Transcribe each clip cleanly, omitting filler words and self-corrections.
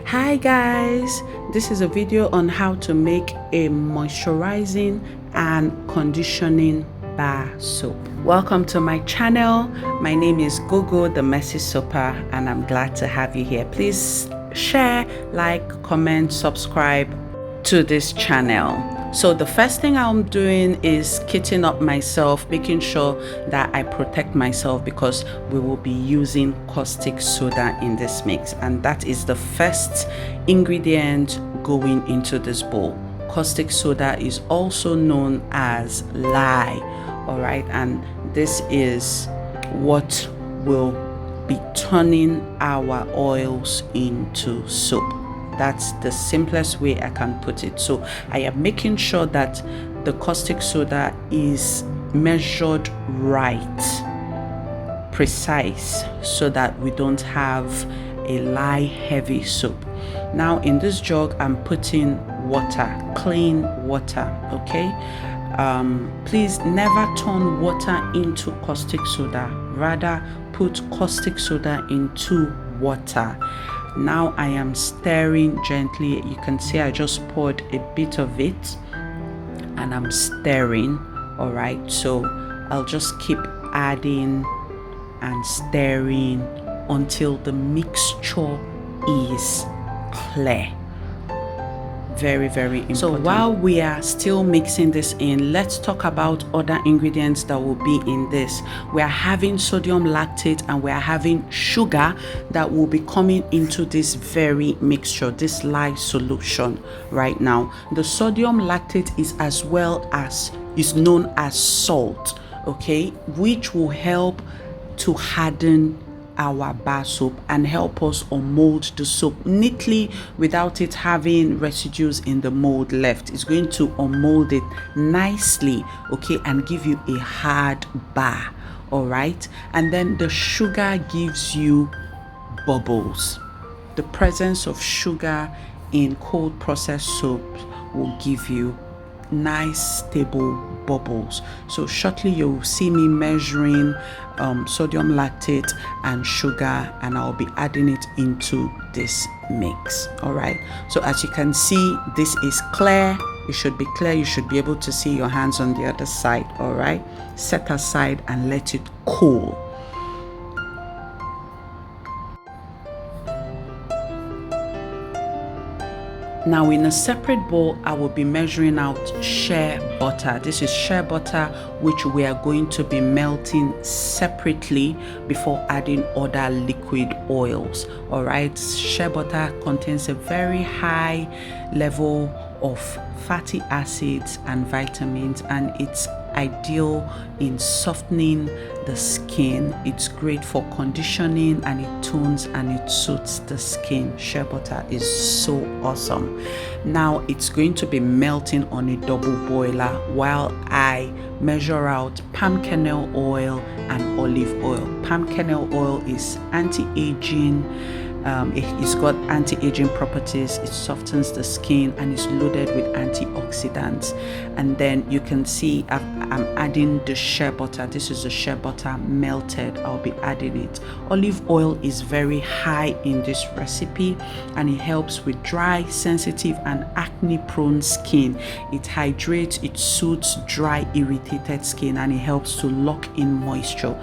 Hi guys, this is a video on how to make a moisturizing and conditioning bar soap. Welcome to my channel. My name is Gogo the Messy Soaper and I'm glad to have you here. Please share, like, comment, subscribe to this channel. So the first thing I'm doing is kitting up myself, making sure that I protect myself because we will be using caustic soda in this mix, and that is the first ingredient going into this bowl. Caustic soda is also known as lye, all right, and this is what will be turning our oils into soap. That's the simplest way I can put it. So I am making sure that the caustic soda is measured right, precise, so that we don't have a lye heavy soap. Now in this jug I'm putting water, clean water, okay? Please never turn water into caustic soda, rather put caustic soda into water. Now I am stirring gently. You can see I just poured a bit of it and I'm stirring. All right, so I'll just keep adding and stirring until the mixture is clear. Very important. So while we are still mixing this in, let's talk about other ingredients that will be in this. We are having sodium lactate and we are having sugar that will be coming into this very mixture, this lye solution right now. The sodium lactate is known as salt, okay, which will help to harden our bar soap and help us unmold the soap neatly without it having residues in the mold left. It's going to unmold it nicely, okay, and give you a hard bar. All right, and then the sugar gives you bubbles. The presence of sugar in cold processed soaps will give you nice stable bubbles. So shortly you'll see me measuring sodium lactate and sugar, and I'll be adding it into this mix. All right, so as you can see, this is clear. It should be clear. You should be able to see your hands on the other side. All right, set aside and let it cool. Now in a separate bowl, I will be measuring out shea butter. This is shea butter which we are going to be melting separately before adding other liquid oils. All right, shea butter contains a very high level of fatty acids and vitamins, and it's ideal in softening the skin. It's great for conditioning, and it tones and it suits the skin. Shea butter is so awesome. Now it's going to be melting on a double boiler while I measure out palm kernel oil and olive oil. Palm kernel oil is anti-aging. It's got anti-aging properties, it softens the skin, and is loaded with antioxidants. And then you can see I'm adding the shea butter. This is the shea butter melted. I'll be adding it. Olive oil is very high in this recipe, and it helps with dry, sensitive, and acne-prone skin. It hydrates, it soothes dry, irritated skin, and it helps to lock in moisture.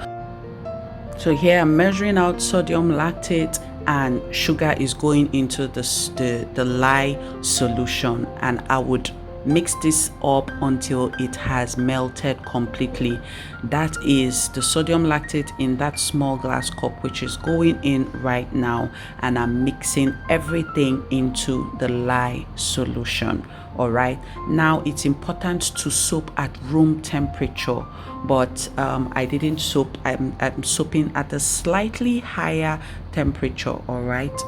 So here I'm measuring out sodium lactate, and sugar is going into the lye solution, and I would mix this up until it has melted completely. That is the sodium lactate in that small glass cup, which is going in right now, and I'm mixing everything into the lye solution. All right, now it's important to soap at room temperature, but I didn't soap. I'm soaping at a slightly higher temperature. All right,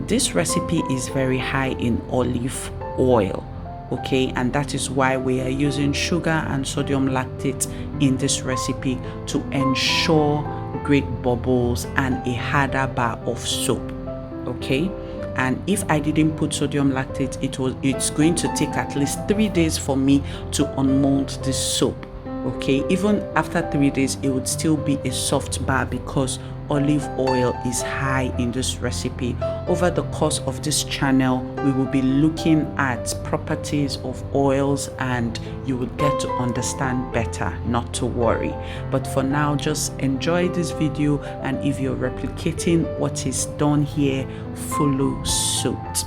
this recipe is very high in olive oil, okay, and that is why we are using sugar and sodium lactate in this recipe to ensure great bubbles and a harder bar of soap, okay. And if I didn't put sodium lactate, it's going to take at least 3 days for me to unmold this soap. Okay, even after 3 days it would still be a soft bar because olive oil is high in this recipe. Over the course of this channel, we will be looking at properties of oils and you will get to understand better, not to worry. But for now, just enjoy this video, and if you're replicating what is done here, follow suit.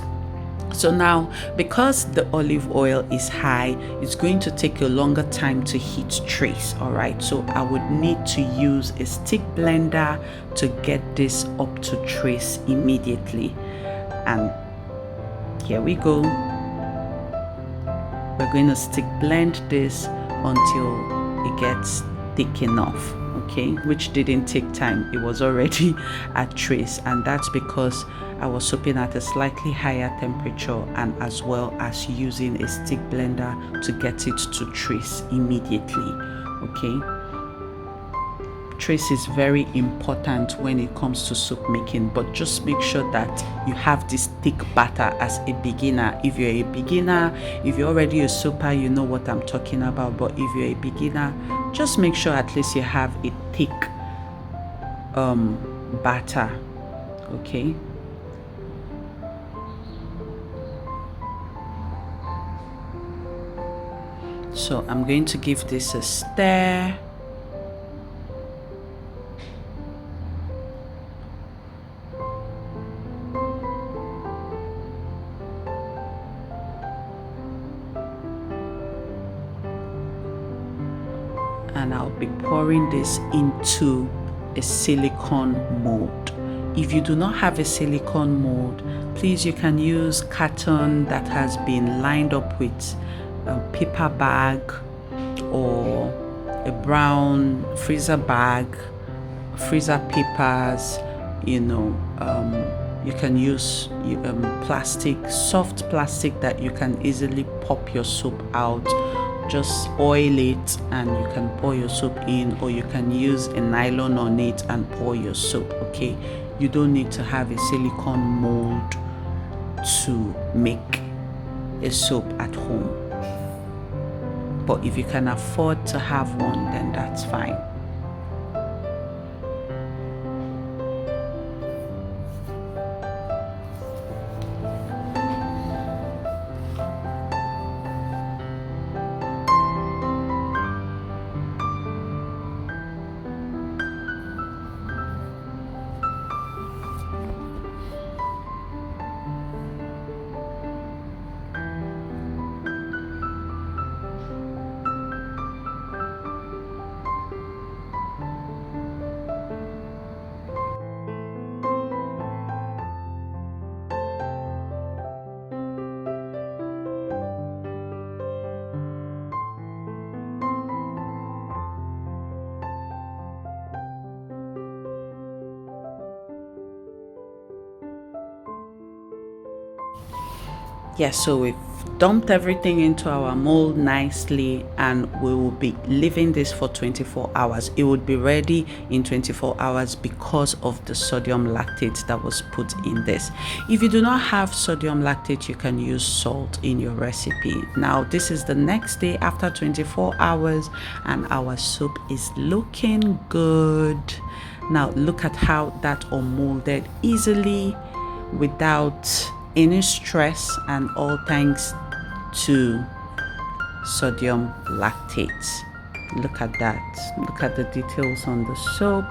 So now, because the olive oil is high, it's going to take a longer time to heat trace. All right, so I would need to use a stick blender to get this up to trace immediately. And here we go. We're going to stick blend this until it gets thick enough, okay, which didn't take time. It was already at trace, and that's because I was soaping at a slightly higher temperature and as well as using a stick blender to get it to trace immediately. Okay, trace is very important when it comes to soap making, but just make sure that you have this thick batter as a beginner. If you're a beginner, if you're already a soaper, you know what I'm talking about. But if you're a beginner, just make sure at least you have a thick batter. Okay, so I'm going to give this a stir. And I'll be pouring this into a silicone mold. If you do not have a silicone mold, please, you can use carton that has been lined up with a paper bag or a brown freezer bag, freezer papers. You know, you can use plastic, soft plastic that you can easily pop your soap out. Just oil it and you can pour your soap in, or you can use a nylon on it and pour your soap. Okay, you don't need to have a silicone mold to make a soap at home, but if you can afford to have one, then that's fine. Yes, so we've dumped everything into our mold nicely, and we will be leaving this for 24 hours. It would be ready in 24 hours because of the sodium lactate that was put in this. If you do not have sodium lactate, you can use salt in your recipe. Now, this is the next day after 24 hours, and our soap is looking good. Now, look at how that unmolded easily without any stress, and all thanks to sodium lactate. Look at that. Look at the details on the soap.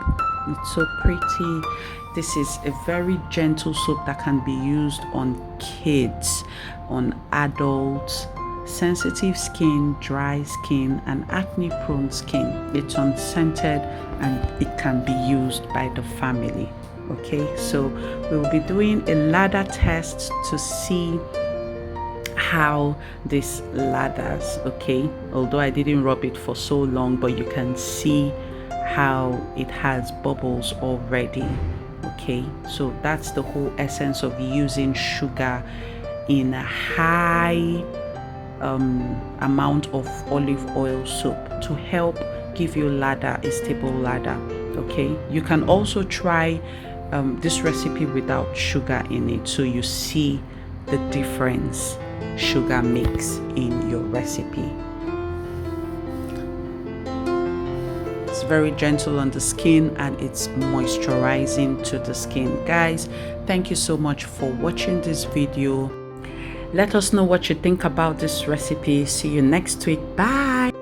It's so pretty. This is a very gentle soap that can be used on kids, on adults, sensitive skin, dry skin, and acne prone skin. It's unscented and it can be used by the family. Okay, so we will be doing a lather test to see how this lathers. Okay, although I didn't rub it for so long, but you can see how it has bubbles already. Okay, so that's the whole essence of using sugar in a high amount of olive oil soap to help give you lather, a stable lather. Okay, you can also try this recipe without sugar in it, so you see the difference sugar makes in your recipe. it's very gentle on the skin and it's moisturizing to the skin. Guys, thank you so much for watching this video. Let us know what you think about this recipe. See you next week. Bye.